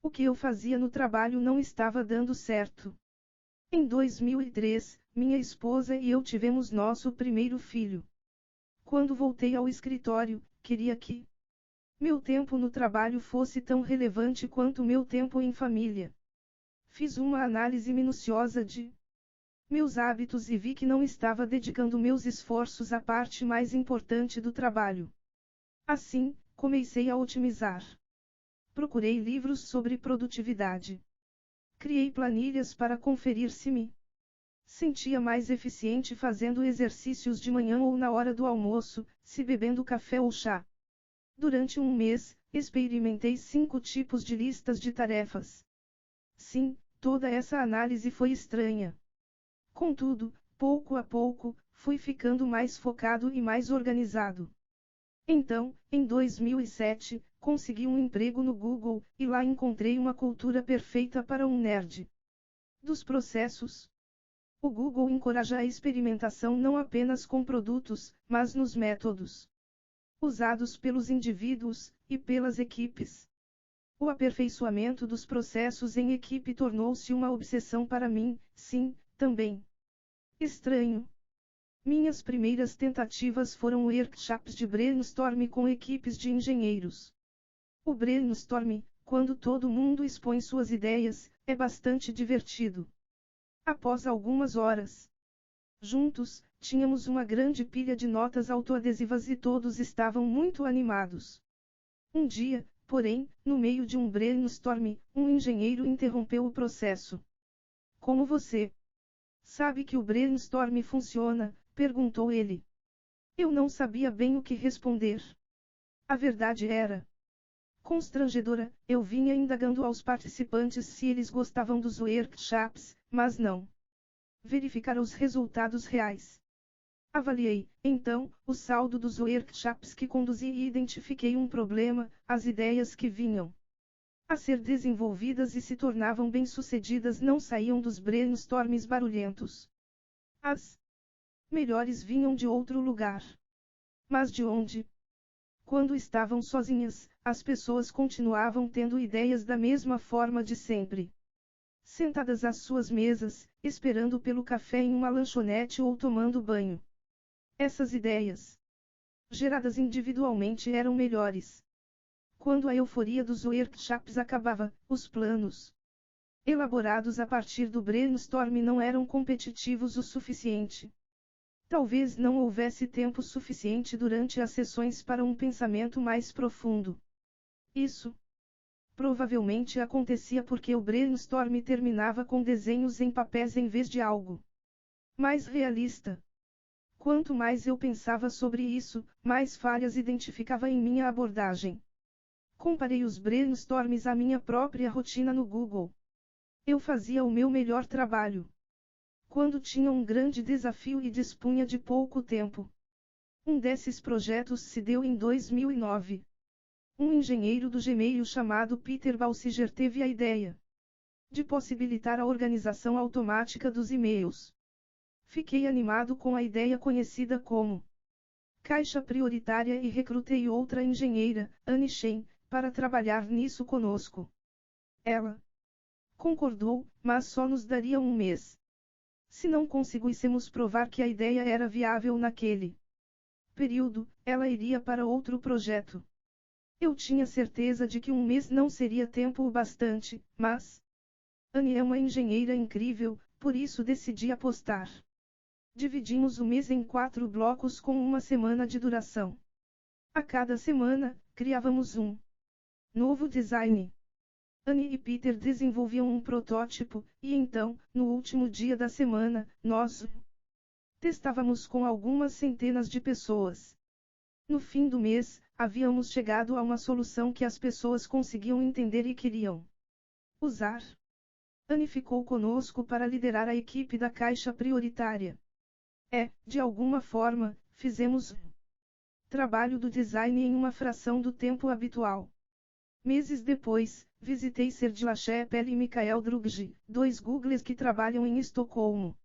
O que eu fazia no trabalho não estava dando certo. Em 2003, minha esposa e eu tivemos nosso primeiro filho. Quando voltei ao escritório, queria que meu tempo no trabalho fosse tão relevante quanto meu tempo em família. Fiz uma análise minuciosa de meus hábitos e vi que não estava dedicando meus esforços à parte mais importante do trabalho. Assim, comecei a otimizar. Procurei livros sobre produtividade. Criei planilhas para conferir se me sentia mais eficiente fazendo exercícios de manhã ou na hora do almoço, se bebendo café ou chá. Durante um mês, experimentei 5 tipos de listas de tarefas. Sim, toda essa análise foi estranha. Contudo, pouco a pouco, fui ficando mais focado e mais organizado. Então, em 2007, consegui um emprego no Google, e lá encontrei uma cultura perfeita para um nerd dos processos. O Google encoraja a experimentação não apenas com produtos, mas nos métodos usados pelos indivíduos e pelas equipes. O aperfeiçoamento dos processos em equipe tornou-se uma obsessão para mim, sim, também. Estranho. Minhas primeiras tentativas foram workshops de brainstorm com equipes de engenheiros. O brainstorm, quando todo mundo expõe suas ideias, é bastante divertido. Após algumas horas juntos, tínhamos uma grande pilha de notas autoadesivas e todos estavam muito animados. Um dia, porém, no meio de um brainstorm, um engenheiro interrompeu o processo. Como você sabe que o brainstorm funciona? Perguntou ele. Eu não sabia bem o que responder. A verdade era constrangedora, eu vinha indagando aos participantes se eles gostavam dos workshops, mas não verificar os resultados reais. Avaliei, então, o saldo dos workshops que conduzi e identifiquei um problema: as ideias que vinham a ser desenvolvidas e se tornavam bem-sucedidas não saíam dos brainstorms barulhentos. As melhores vinham de outro lugar. Mas de onde? Quando estavam sozinhas, as pessoas continuavam tendo ideias da mesma forma de sempre. Sentadas às suas mesas, esperando pelo café em uma lanchonete ou tomando banho. Essas ideias, geradas individualmente, eram melhores. Quando a euforia dos workshops acabava, os planos elaborados a partir do brainstorm não eram competitivos o suficiente. Talvez não houvesse tempo suficiente durante as sessões para um pensamento mais profundo. Isso provavelmente acontecia porque o brainstorm terminava com desenhos em papéis em vez de algo mais realista. Quanto mais eu pensava sobre isso, mais falhas identificava em minha abordagem. Comparei os brainstorms à minha própria rotina no Google. Eu fazia o meu melhor trabalho quando tinha um grande desafio e dispunha de pouco tempo. Um desses projetos se deu em 2009. Um engenheiro do Gmail chamado Peter Balsiger teve a ideia de possibilitar a organização automática dos e-mails. Fiquei animado com a ideia conhecida como caixa prioritária e recrutei outra engenheira, Annie Shen, para trabalhar nisso conosco. Ela concordou, mas só nos daria um mês. Se não conseguíssemos provar que a ideia era viável naquele período, ela iria para outro projeto. Eu tinha certeza de que um mês não seria tempo o bastante, mas Annie é uma engenheira incrível, por isso decidi apostar. Dividimos o mês em 4 blocos com uma semana de duração. A cada semana, criávamos um novo design. Annie e Peter desenvolviam um protótipo, e então, no último dia da semana, nós testávamos com algumas centenas de pessoas. No fim do mês, havíamos chegado a uma solução que as pessoas conseguiam entender e queriam usar. Annie ficou conosco para liderar a equipe da caixa prioritária. De alguma forma, fizemos o trabalho do design em uma fração do tempo habitual. Meses depois, visitei Serge Lachapelle e Michael Drugge, 2 Googles que trabalham em Estocolmo.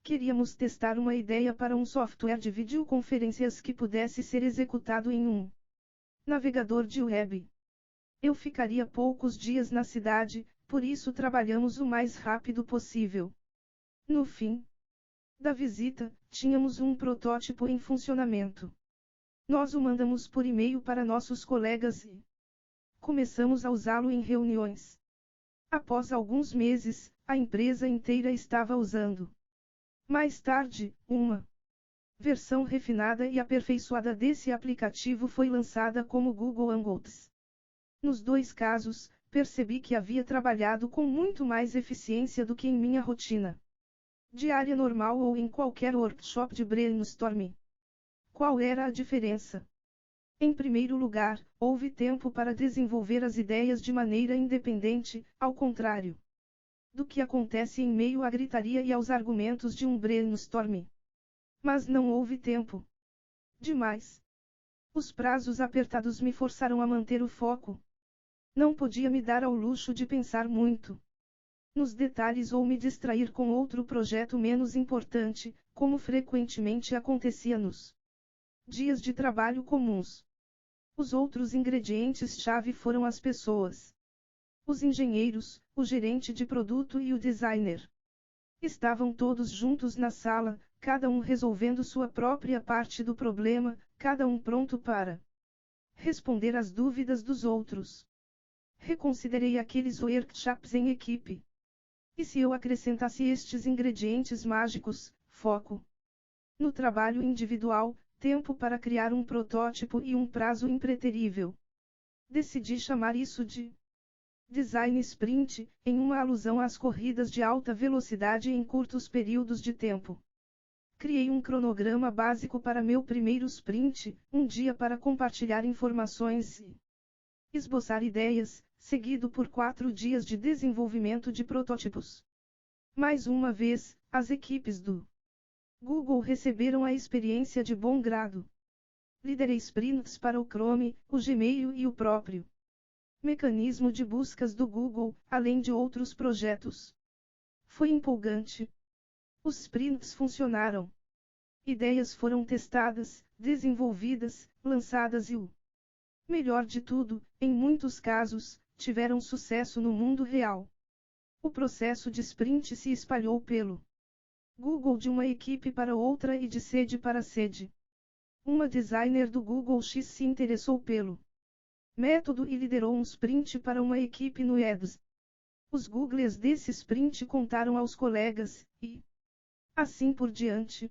Queríamos testar uma ideia para um software de videoconferências que pudesse ser executado em um navegador de web. Eu ficaria poucos dias na cidade, por isso trabalhamos o mais rápido possível. No fim da visita, tínhamos um protótipo em funcionamento. Nós o mandamos por e-mail para nossos colegas e começamos a usá-lo em reuniões. Após alguns meses, a empresa inteira estava usando. Mais tarde, uma versão refinada e aperfeiçoada desse aplicativo foi lançada como Google Hangouts. Nos dois casos, percebi que havia trabalhado com muito mais eficiência do que em minha rotina diária normal ou em qualquer workshop de brainstorming. Qual era a diferença? Em primeiro lugar, houve tempo para desenvolver as ideias de maneira independente, ao contrário do que acontece em meio à gritaria e aos argumentos de um brainstorming. Mas não houve tempo demais. Os prazos apertados me forçaram a manter o foco. Não podia me dar ao luxo de pensar muito nos detalhes ou me distrair com outro projeto menos importante, como frequentemente acontecia nos dias de trabalho comuns. Os outros ingredientes-chave foram as pessoas. Os engenheiros, o gerente de produto e o designer. Estavam todos juntos na sala, cada um resolvendo sua própria parte do problema, cada um pronto para responder às dúvidas dos outros. Reconsiderei aqueles workshops em equipe. E se eu acrescentasse estes ingredientes mágicos: foco no trabalho individual, tempo para criar um protótipo e um prazo impreterível? Decidi chamar isso de Design Sprint, em uma alusão às corridas de alta velocidade em curtos períodos de tempo. Criei um cronograma básico para meu primeiro sprint, um dia para compartilhar informações e esboçar ideias, seguido por 4 dias de desenvolvimento de protótipos. Mais uma vez, as equipes do Google receberam a experiência de bom grado. Liderei sprints para o Chrome, o Gmail e o próprio mecanismo de buscas do Google, além de outros projetos. Foi empolgante. Os sprints funcionaram. Ideias foram testadas, desenvolvidas, lançadas e o melhor de tudo, em muitos casos, tiveram sucesso no mundo real. O processo de sprint se espalhou pelo Google de uma equipe para outra e de sede para sede. Uma designer do Google X se interessou pelo método e liderou um sprint para uma equipe no Ads. Os Googlers desse sprint contaram aos colegas, e assim por diante.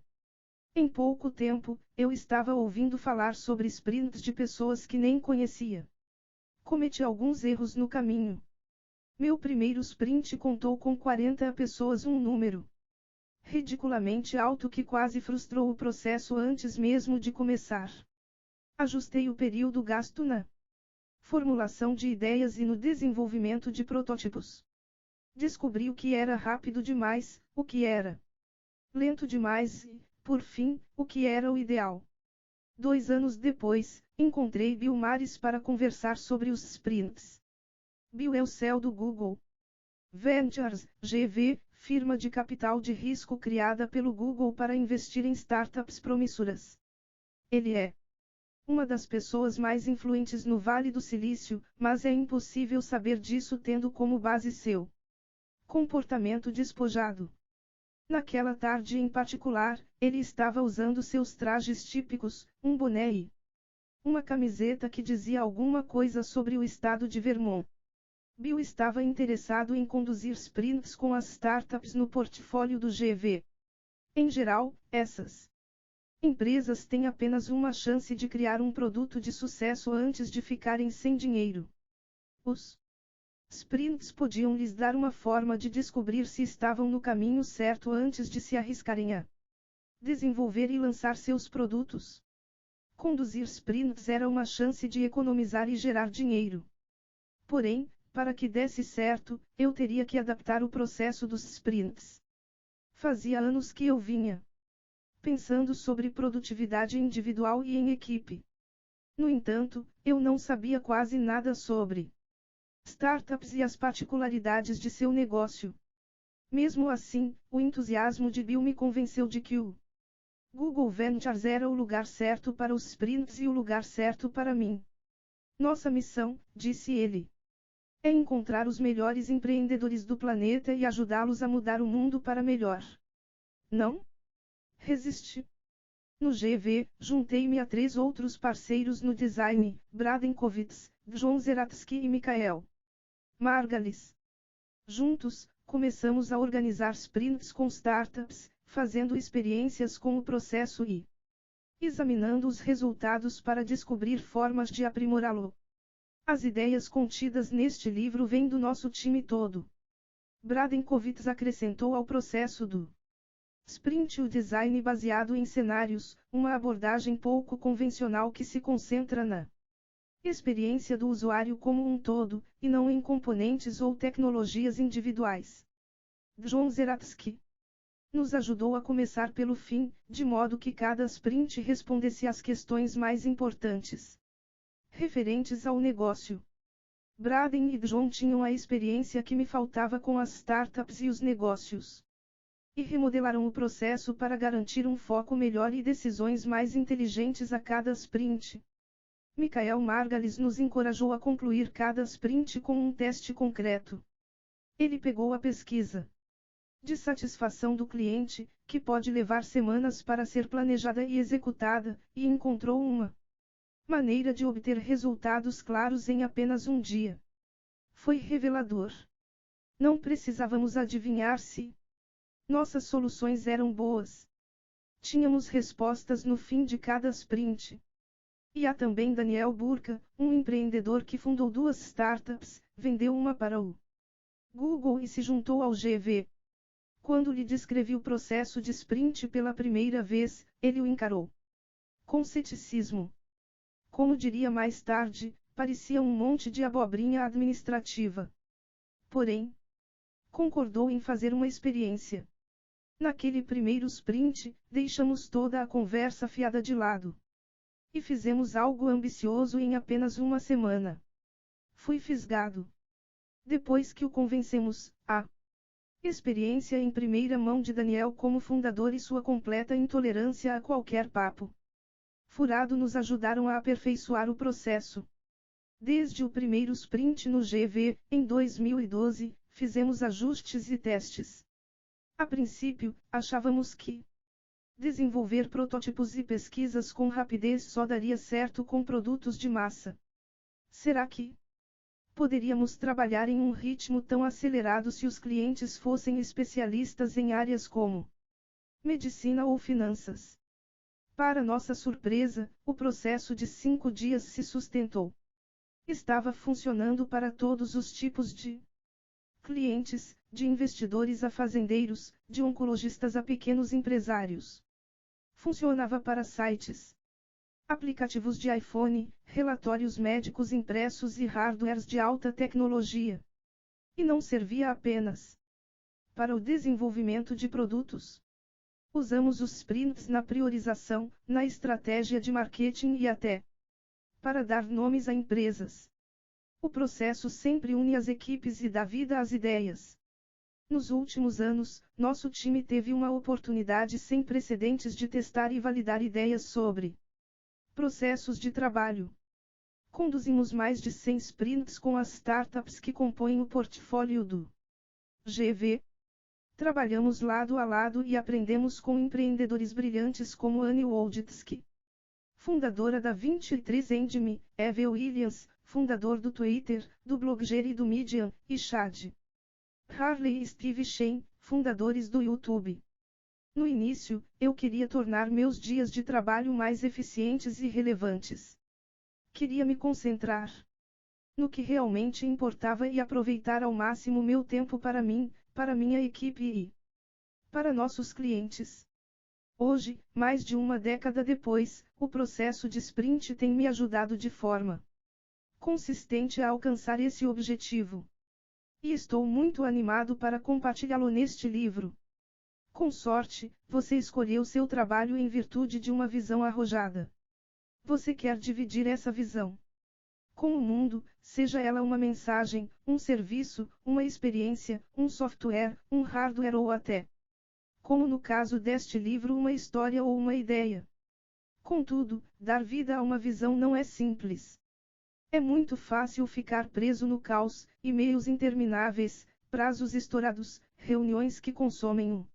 Em pouco tempo, eu estava ouvindo falar sobre sprints de pessoas que nem conhecia. Cometi alguns erros no caminho. Meu primeiro sprint contou com 40 pessoas, um número ridiculamente alto que quase frustrou o processo antes mesmo de começar. Ajustei o período gasto na formulação de ideias e no desenvolvimento de protótipos. Descobri o que era rápido demais, o que era lento demais e, por fim, o que era o ideal. 2 anos depois, encontrei Bill Mares para conversar sobre os sprints. Bill é o CEO do Google Ventures, GV, firma de capital de risco criada pelo Google para investir em startups promissoras. Ele é uma das pessoas mais influentes no Vale do Silício, mas é impossível saber disso tendo como base seu comportamento despojado. Naquela tarde em particular, ele estava usando seus trajes típicos, um boné e uma camiseta que dizia alguma coisa sobre o estado de Vermont. Bill estava interessado em conduzir sprints com as startups no portfólio do GV. Em geral, essas empresas têm apenas uma chance de criar um produto de sucesso antes de ficarem sem dinheiro. Os sprints podiam lhes dar uma forma de descobrir se estavam no caminho certo antes de se arriscarem a desenvolver e lançar seus produtos. Conduzir sprints era uma chance de economizar e gerar dinheiro. Porém, para que desse certo, eu teria que adaptar o processo dos sprints. Fazia anos que eu vinha pensando sobre produtividade individual e em equipe. No entanto, eu não sabia quase nada sobre startups e as particularidades de seu negócio. Mesmo assim, o entusiasmo de Bill me convenceu de que o Google Ventures era o lugar certo para os sprints e o lugar certo para mim. Nossa missão, disse ele, É encontrar os melhores empreendedores do planeta e ajudá-los a mudar o mundo para melhor. Não? Resisti. No GV, juntei-me a 3 outros parceiros no design, Bradenkovitz, John Zeratsky e Michael Margalis. Juntos, começamos a organizar sprints com startups, fazendo experiências com o processo e examinando os resultados para descobrir formas de aprimorá-lo. As ideias contidas neste livro vêm do nosso time todo. Bradenkovitz acrescentou ao processo do sprint o design baseado em cenários, uma abordagem pouco convencional que se concentra na experiência do usuário como um todo, e não em componentes ou tecnologias individuais. John Zeratsky nos ajudou a começar pelo fim, de modo que cada sprint respondesse às questões mais importantes referentes ao negócio. Braden e John tinham a experiência que me faltava com as startups e os negócios. E remodelaram o processo para garantir um foco melhor e decisões mais inteligentes a cada sprint. Michael Margalis nos encorajou a concluir cada sprint com um teste concreto. Ele pegou a pesquisa de satisfação do cliente, que pode levar semanas para ser planejada e executada, e encontrou uma maneira de obter resultados claros em apenas um dia. Foi revelador. Não precisávamos adivinhar se nossas soluções eram boas. Tínhamos respostas no fim de cada sprint. E há também Daniel Burka, um empreendedor que fundou 2 startups, vendeu uma para o Google e se juntou ao GV. Quando lhe descrevi o processo de sprint pela primeira vez, ele o encarou com ceticismo. Como diria mais tarde, parecia um monte de abobrinha administrativa. Porém, concordou em fazer uma experiência. Naquele primeiro sprint, deixamos toda a conversa fiada de lado. E fizemos algo ambicioso em apenas uma semana. Fui fisgado. Depois que o convencemos, a experiência em primeira mão de Daniel como fundador e sua completa intolerância a qualquer papo furado nos ajudaram a aperfeiçoar o processo. Desde o primeiro sprint no GV, em 2012, fizemos ajustes e testes. A princípio, achávamos que desenvolver protótipos e pesquisas com rapidez só daria certo com produtos de massa. Será que poderíamos trabalhar em um ritmo tão acelerado se os clientes fossem especialistas em áreas como medicina ou finanças? Para nossa surpresa, o processo de 5 dias se sustentou. Estava funcionando para todos os tipos de clientes, de investidores a fazendeiros, de oncologistas a pequenos empresários. Funcionava para sites, aplicativos de iPhone, relatórios médicos impressos e hardwares de alta tecnologia. E não servia apenas para o desenvolvimento de produtos. Usamos os sprints na priorização, na estratégia de marketing e até para dar nomes a empresas. O processo sempre une as equipes e dá vida às ideias. Nos últimos anos, nosso time teve uma oportunidade sem precedentes de testar e validar ideias sobre processos de trabalho. Conduzimos mais de 100 sprints com as startups que compõem o portfólio do GV. Trabalhamos lado a lado e aprendemos com empreendedores brilhantes como Annie Wojcicki, fundadora da 23andMe, Eve Williams, fundador do Twitter, do Blogger e do Medium, e Chad Harley e Steve Chen, fundadores do YouTube. No início, eu queria tornar meus dias de trabalho mais eficientes e relevantes. Queria me concentrar no que realmente importava e aproveitar ao máximo meu tempo para mim, para minha equipe e para nossos clientes. Hoje, mais de uma década depois, o processo de sprint tem me ajudado de forma consistente a alcançar esse objetivo. E estou muito animado para compartilhá-lo neste livro. Com sorte, você escolheu seu trabalho em virtude de uma visão arrojada. Você quer dividir essa visão com o mundo, seja ela uma mensagem, um serviço, uma experiência, um software, um hardware ou até, como no caso deste livro, uma história ou uma ideia. Contudo, dar vida a uma visão não é simples. É muito fácil ficar preso no caos, e-mails intermináveis, prazos estourados, reuniões que consomem um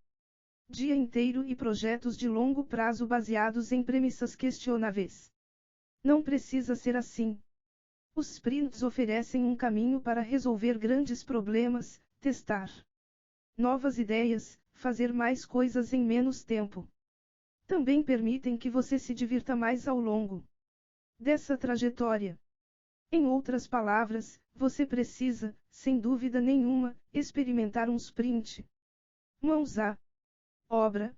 dia inteiro e projetos de longo prazo baseados em premissas questionáveis. Não precisa ser assim. Os sprints oferecem um caminho para resolver grandes problemas, testar novas ideias, fazer mais coisas em menos tempo. Também permitem que você se divirta mais ao longo dessa trajetória. Em outras palavras, você precisa, sem dúvida nenhuma, experimentar um sprint. Mãos à obra.